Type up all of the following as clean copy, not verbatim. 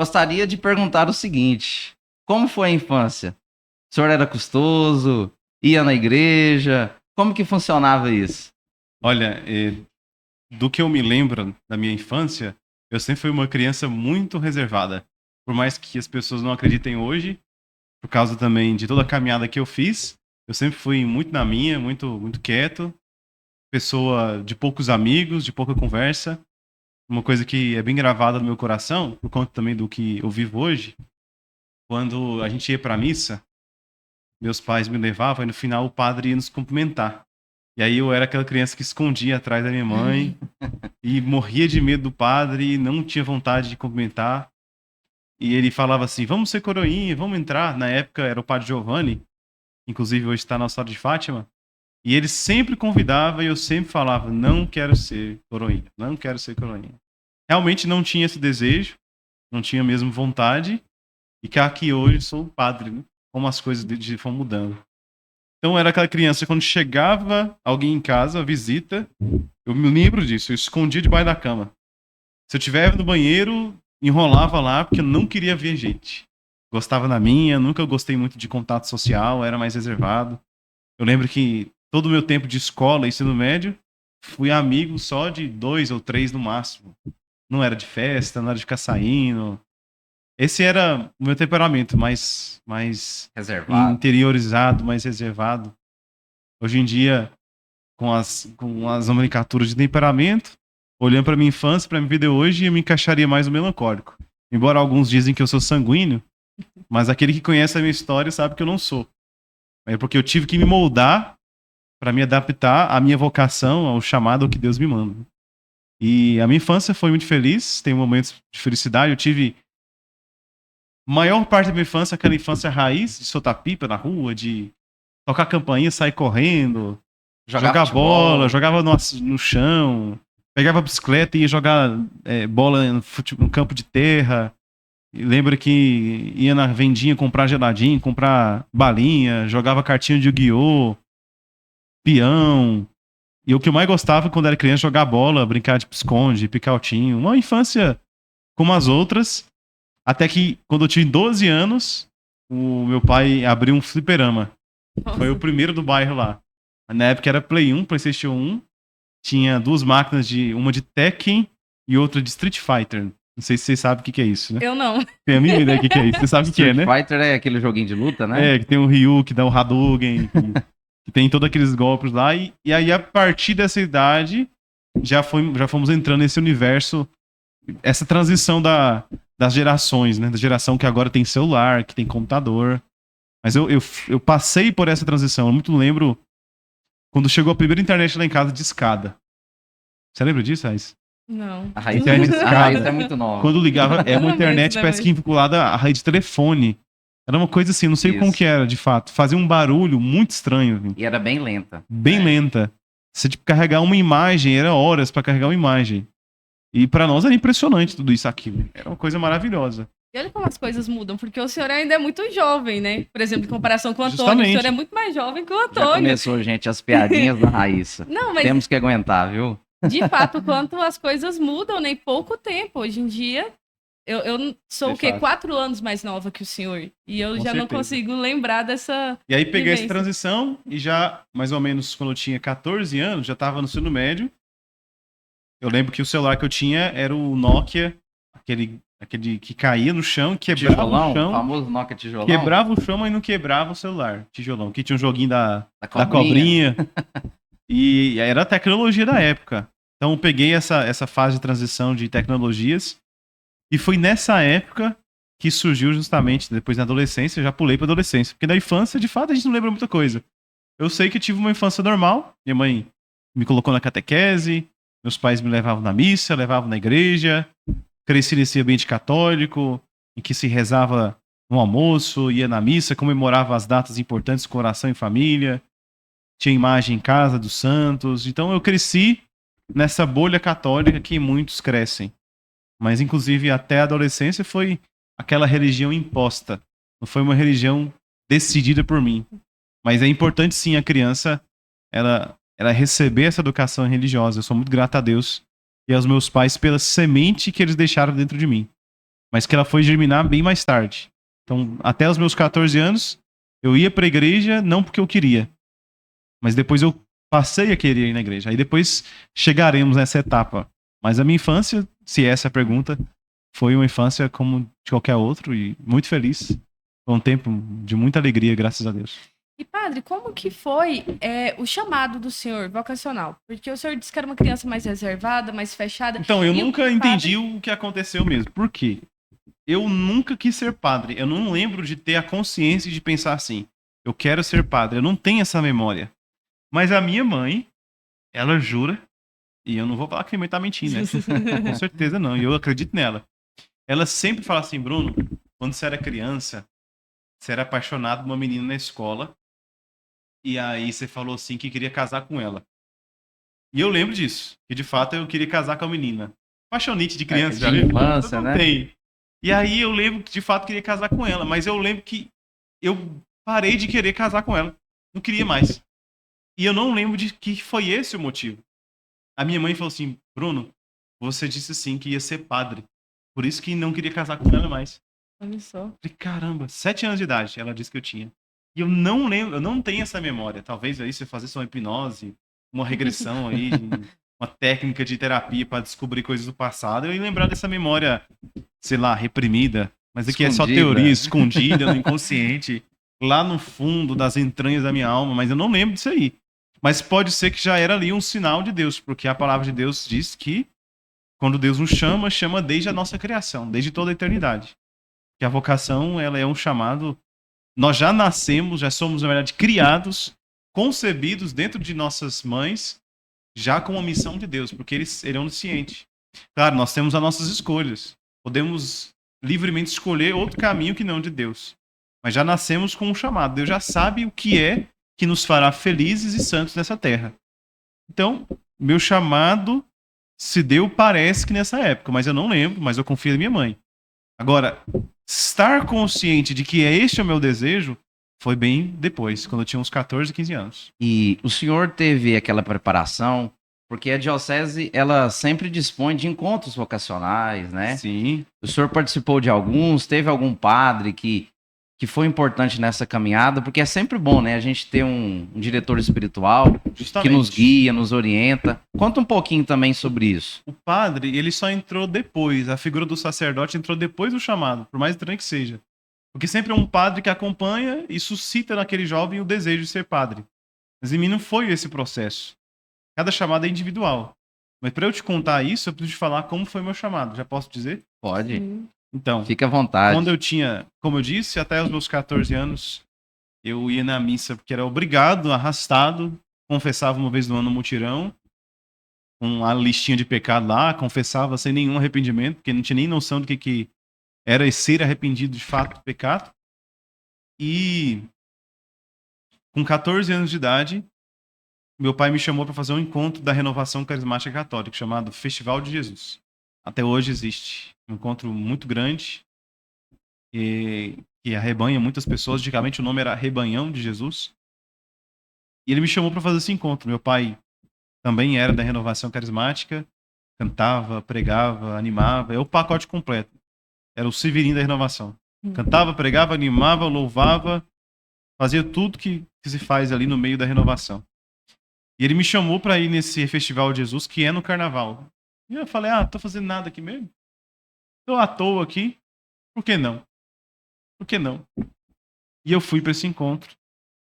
gostaria de perguntar o seguinte: como foi a infância? O senhor era custoso? Ia na igreja? Como que funcionava isso? Olha, do que eu me lembro da minha infância, eu sempre fui uma criança muito reservada. Por mais que as pessoas não acreditem hoje, por causa também de toda a caminhada que eu fiz, eu sempre fui muito na minha, muito quieto, pessoa de poucos amigos, de pouca conversa. Uma coisa que é bem gravada no meu coração, por conta também do que eu vivo hoje, quando a gente ia para a missa, meus pais me levavam e no final o padre ia nos cumprimentar. E aí eu era aquela criança que escondia atrás da minha mãe e morria de medo do padre, não tinha vontade de cumprimentar. E ele falava assim: vamos ser coroinha, vamos entrar. Na época era o padre Giovanni, inclusive hoje está na Nossa Senhora de Fátima. E ele sempre convidava e eu sempre falava: não quero ser coroinha, não quero ser coroinha. Realmente não tinha esse desejo, não tinha mesmo vontade. E que aqui hoje sou padre, né? Como as coisas foram mudando. Então era aquela criança, quando chegava alguém em casa, visita, eu me lembro disso, eu escondia debaixo da cama. Se eu estiver no banheiro, enrolava lá, porque eu não queria ver gente. Gostava na minha, nunca gostei muito de contato social, era mais reservado. Eu lembro que todo o meu tempo de escola, ensino médio, fui amigo só de 2 ou 3 no máximo. Não era de festa, não era de ficar saindo. Esse era o meu temperamento, mais Reservado. interiorizado, mais reservado. Hoje em dia, com as nomenclaturas de temperamento, olhando para minha infância, para minha vida hoje, eu me encaixaria mais no melancólico. Embora alguns dizem que eu sou sanguíneo, mas aquele que conhece a minha história sabe que eu não sou. É porque eu tive que me moldar para me adaptar à minha vocação, ao chamado que Deus me manda. E a minha infância foi muito feliz, tem momentos de felicidade. Eu tive maior parte da minha infância, aquela infância raiz, de soltar pipa na rua, de tocar campainha, sair correndo, jogar bola, jogava no chão, pegava a bicicleta e ia jogar bola no campo de terra. E lembro que ia na vendinha comprar geladinho, comprar balinha, jogava cartinha de Yu-Gi-Oh!, peão. E o que eu mais gostava quando era criança, jogar bola, brincar de esconde, picar-altinho. Uma infância como as outras. Até que, quando eu tinha 12 anos, o meu pai abriu um fliperama. Nossa. Foi o primeiro do bairro lá. Na época era Play 1, PlayStation 1. Tinha duas máquinas, uma de Tekken e outra de Street Fighter. Não sei se vocês sabem o que é isso, né? Eu não. Tem a mínima ideia do que é isso. Você sabe o que é, né? Street Fighter é aquele joguinho de luta, né? É, que tem o Ryu, que dá o Hadouken, que tem todos aqueles golpes lá. E aí, a partir dessa idade, já fomos entrando nesse universo, essa transição das gerações, né? Da geração que agora tem celular, que tem computador. Mas eu passei por essa transição. Eu muito lembro quando chegou a primeira internet lá em casa de escada. Você lembra disso, Raiz? Não. A Raiz Internet a escada. Raiz é muito nova. Quando ligava, é uma Não, internet mas- parece que vinculada à rede de telefone. Era uma coisa assim, não sei Isso. como que era, de fato. Fazia um barulho muito estranho. Assim. E era bem lenta. Bem lenta. Você tipo, carregar uma imagem, era horas pra carregar uma imagem. E pra nós era impressionante tudo isso aqui. Era uma coisa maravilhosa. E olha como as coisas mudam, porque o senhor ainda é muito jovem, né? Por exemplo, em comparação com o Antônio, Justamente. o senhor é muito mais jovem que o Já Antônio. começou, gente, as piadinhas da Raíssa. Não, mas Temos que aguentar, viu? de fato, quanto as coisas mudam, né? Em pouco tempo. Hoje em dia, eu sou De o quê? fato. 4 anos mais nova que o senhor. E eu Com já não certeza. consigo lembrar dessa. E aí peguei essa Vivência. transição e já, mais ou menos, quando eu tinha 14 anos, já tava no ensino médio. Eu lembro que o celular que eu tinha era o Nokia, aquele que caía no chão, quebrava Tijolão, o chão. famoso Nokia tijolão. Quebrava o chão, mas não quebrava o celular. Tijolão. Que tinha um joguinho da Da cobrinha. E era a tecnologia da época. Então eu peguei essa fase de transição de tecnologias. E foi nessa época que surgiu justamente, depois na adolescência, eu já pulei pra adolescência. Porque da infância, de fato, a gente não lembra muita coisa. Eu sei que eu tive uma infância normal. Minha mãe me colocou na catequese. Meus pais me levavam na missa, levavam na igreja. Cresci nesse ambiente católico, em que se rezava no almoço, ia na missa, comemorava as datas importantes com oração em família. Tinha imagem em casa dos santos. Então eu cresci nessa bolha católica que muitos crescem. Mas inclusive até a adolescência foi aquela religião imposta. Não foi uma religião decidida por mim. Mas é importante sim a criança ela receber essa educação religiosa. Eu sou muito grato a Deus e aos meus pais pela semente que eles deixaram dentro de mim. mas que ela foi germinar bem mais tarde. Então, até os meus 14 anos, eu ia pra igreja não porque eu queria, mas depois eu passei a querer ir na igreja. Aí depois chegaremos nessa etapa. Mas a minha infância, se essa é a pergunta, foi uma infância como de qualquer outro e muito feliz. Foi um tempo de muita alegria, graças a Deus. E, padre, como que foi o chamado do senhor vocacional? Porque o senhor disse que era uma criança mais reservada, mais fechada. Então, eu E o nunca padre- entendi o que aconteceu mesmo. Por quê? Eu nunca quis ser padre. Eu não lembro de ter a consciência de pensar assim, eu quero ser padre. Eu não tenho essa memória. Mas a minha mãe, ela jura, e eu não vou falar que minha mãe tá mentindo, né? Com certeza não, e eu acredito nela. Ela sempre fala assim, Bruno, quando você era criança, você era apaixonado por uma menina na escola, e aí você falou assim que queria casar com ela. E eu lembro disso, que de fato eu queria casar com a menina. Paixonite de criança, De já viu? infância, Todo mundo né? tem. E aí eu lembro que de fato queria casar com ela, mas eu lembro que eu parei de querer casar com ela. Não queria mais. E eu não lembro de que foi esse o motivo. A minha mãe falou assim, Bruno, você disse sim que ia ser padre. Por isso que não queria casar com ela mais. Olha só. Eu falei, caramba, 7 anos de idade, ela disse que eu tinha. E eu não lembro, eu não tenho essa memória. Talvez aí você fazesse uma hipnose, uma regressão aí, uma técnica de terapia para descobrir coisas do passado. Eu ia lembrar dessa memória, sei lá, reprimida. Mas aqui é só Escondida. teoria, escondida no inconsciente, lá no fundo das entranhas da minha alma. Mas eu não lembro disso aí. Mas pode ser que já era ali um sinal de Deus, porque a palavra de Deus diz que quando Deus nos chama, chama desde a nossa criação, desde toda a eternidade. Que a vocação, ela é um chamado. Nós já nascemos, já somos, na verdade, criados, concebidos dentro de nossas mães, já com a missão de Deus, porque ele é onisciente. Claro, nós temos as nossas escolhas. Podemos livremente escolher outro caminho que não de Deus. Mas já nascemos com um chamado. Deus já sabe o que é que nos fará felizes e santos nessa terra. Então, meu chamado se deu, parece que nessa época, mas eu não lembro, mas eu confio na minha mãe. Agora, estar consciente de que este é o meu desejo foi bem depois, quando eu tinha uns 14, 15 anos. E o senhor teve aquela preparação, porque a diocese, ela sempre dispõe de encontros vocacionais, né? Sim, O senhor participou de alguns, teve algum padre que foi importante nessa caminhada, porque é sempre bom, né? A gente ter um diretor espiritual que justamente. nos guia, nos orienta. Conta um pouquinho também sobre isso. O padre, ele só entrou depois, a figura do sacerdote entrou depois do chamado, por mais estranho que seja. Porque sempre é um padre que acompanha e suscita naquele jovem o desejo de ser padre. Mas em mim não foi esse processo. Cada chamada é individual. Mas para eu te contar isso, eu preciso te falar como foi meu chamado. Já posso dizer? Pode, Sim. Então, fica à vontade. quando eu tinha, como eu disse, até os meus 14 anos, eu ia na missa porque era obrigado, arrastado, confessava uma vez no ano no mutirão, com a listinha de pecado lá, confessava sem nenhum arrependimento, porque não tinha nem noção do que era ser arrependido de fato do pecado. E com 14 anos de idade, meu pai me chamou para fazer um encontro da Renovação Carismática Católica, chamado Festival de Jesus. Até hoje existe. Um encontro muito grande, que arrebanha muitas pessoas. Antigamente o nome era Rebanhão de Jesus. E ele me chamou para fazer esse encontro. Meu pai também era da Renovação Carismática, cantava, pregava, animava. É o pacote completo. Era o Severino da Renovação. Cantava, pregava, animava, louvava, fazia tudo que se faz ali no meio da renovação. E ele me chamou para ir nesse Festival de Jesus, que é no Carnaval. E eu falei, tô fazendo nada aqui mesmo? Tô à toa aqui, por que não? Por que não? E eu fui para esse encontro.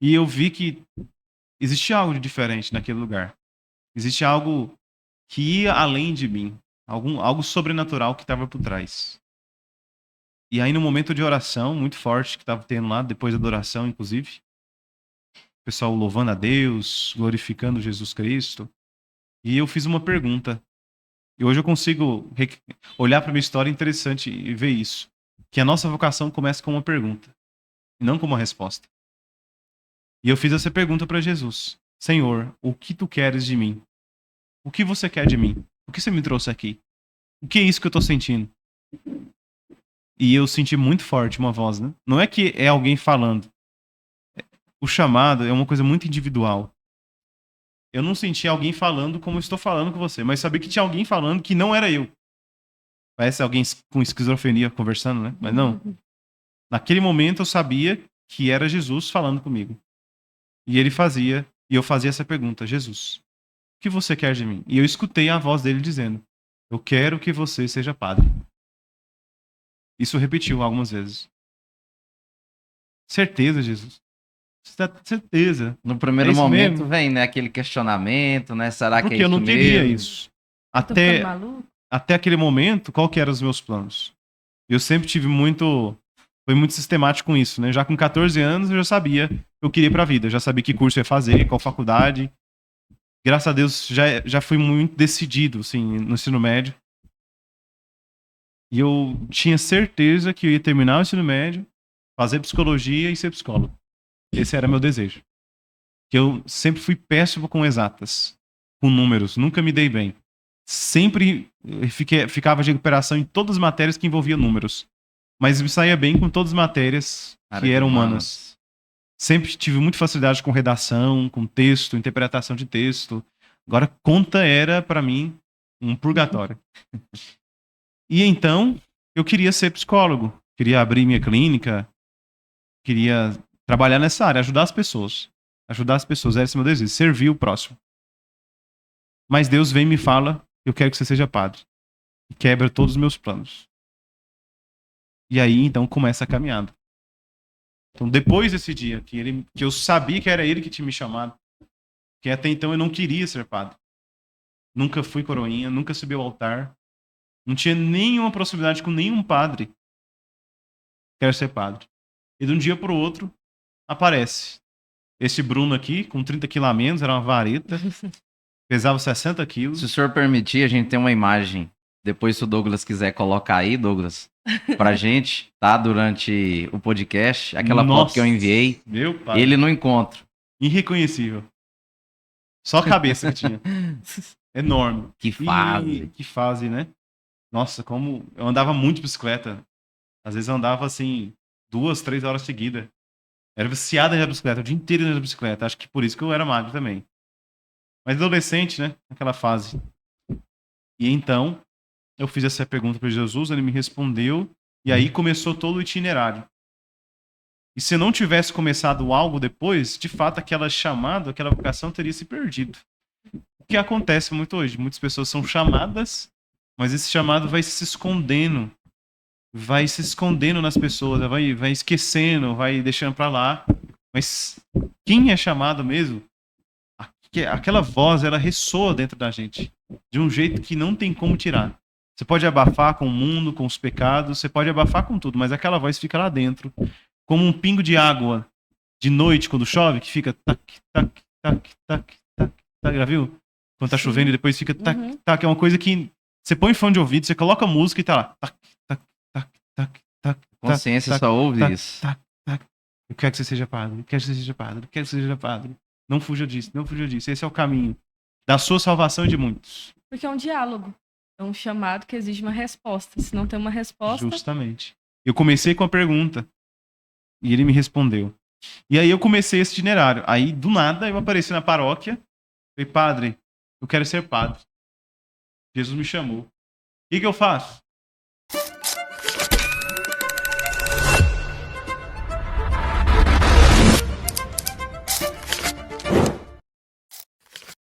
E eu vi que existia algo de diferente naquele lugar. Existe algo que ia além de mim. Algo sobrenatural que estava por trás. E aí no momento de oração, muito forte, que estava tendo lá, depois da adoração, inclusive, o pessoal louvando a Deus, glorificando Jesus Cristo. E eu fiz uma pergunta. E hoje eu consigo olhar para minha história interessante e ver isso. Que a nossa vocação começa com uma pergunta, e não com uma resposta. E eu fiz essa pergunta para Jesus. Senhor, o que tu queres de mim? O que você quer de mim? O que você me trouxe aqui? O que é isso que eu estou sentindo? E eu senti muito forte uma voz, né? Não é que é alguém falando. O chamado é uma coisa muito individual. Eu não senti alguém falando como eu estou falando com você, mas sabia que tinha alguém falando que não era eu. Parece alguém com esquizofrenia conversando, né? Mas não. Naquele momento eu sabia que era Jesus falando comigo. E eu fazia essa pergunta: Jesus, o que você quer de mim? E eu escutei a voz dele dizendo: eu quero que você seja padre. Isso repetiu algumas vezes. Certeza, Jesus. Certeza. No primeiro É isso momento mesmo? vem, né, aquele questionamento, né? Será que é Porque eu isso não queria mesmo? isso. Tô ficando Até, maluco? até aquele momento, qual que eram os meus planos? Eu sempre tive foi muito sistemático com isso, né? Já com 14 anos eu já sabia que eu queria ir pra vida, eu já sabia que curso eu ia fazer, qual faculdade. Graças a Deus já fui muito decidido, assim, no ensino médio. E eu tinha certeza que eu ia terminar o ensino médio, fazer psicologia e ser psicólogo. Esse era meu desejo. Que eu sempre fui péssimo com exatas, com números, nunca me dei bem. Sempre ficava de recuperação em todas as matérias que envolviam números. Mas me saía bem com todas as matérias Área que de eram humanas. humanas. Sempre tive muita facilidade com redação, com texto, interpretação de texto. Agora, conta era, pra mim, um purgatório. E então, eu queria ser psicólogo. Queria abrir minha clínica. Queria trabalhar nessa área, ajudar as pessoas. Ajudar as pessoas, esse é o meu desejo. Servir o próximo. Mas Deus vem e me fala: eu quero que você seja padre. E quebra todos os meus planos. E aí, então, começa a caminhada. Então, depois desse dia, que eu sabia que era ele que tinha me chamado, que até então eu não queria ser padre. Nunca fui coroinha, nunca subi ao altar. Não tinha nenhuma proximidade com nenhum padre. Quero ser padre. E de um dia para o outro, aparece esse Bruno aqui, com 30 quilos a menos, era uma vareta, pesava 60 Se quilos. o senhor permitir, a gente tem uma imagem. Depois, se o Douglas quiser colocar aí, Douglas, pra gente, tá? Durante o podcast, aquela foto que eu enviei, Meu pai. ele no encontro. Irreconhecível. Só a cabeça que tinha. Enorme. Que fase. Que fase, né? Nossa, como eu andava muito de bicicleta. Às vezes eu andava assim 2, 3 horas seguidas. Era viciado na bicicleta, o dia inteiro na bicicleta. Acho que por isso que eu era magro também. Mas adolescente, né? Naquela fase. E então, eu fiz essa pergunta para Jesus, ele me respondeu, e aí começou todo o itinerário. E se não tivesse começado algo depois, de fato aquela chamada, aquela vocação teria se perdido. O que acontece muito hoje? Muitas pessoas são chamadas, mas esse chamado vai se escondendo nas pessoas, vai esquecendo, vai deixando para lá. Mas quem é chamado mesmo, aquela voz, ela ressoa dentro da gente, de um jeito que não tem como tirar. Você pode abafar com o mundo, com os pecados, você pode abafar com tudo, mas aquela voz fica lá dentro, como um pingo de água de noite quando chove, que fica tac, tac, tac, tac, tac, tac, já viu? Quando tá chovendo e depois fica tac, tac, é uma coisa que você põe fone de ouvido, você coloca a música e tá lá, tac, tac, tac, tac, tac. Consciência tac, só ouve tac, isso. tac, tac. Eu quero que você seja padre, eu quero que você seja padre, eu quero que você seja padre. Não fuja disso, não fuja disso. Esse é o caminho da sua salvação e de muitos. Porque é um diálogo. É um chamado que exige uma resposta. Se não tem uma resposta... Justamente. Eu comecei com a pergunta e ele me respondeu. E aí eu comecei esse itinerário. Aí, do nada, eu apareci na paróquia. Falei: padre, eu quero ser padre. Jesus me chamou. O que eu faço?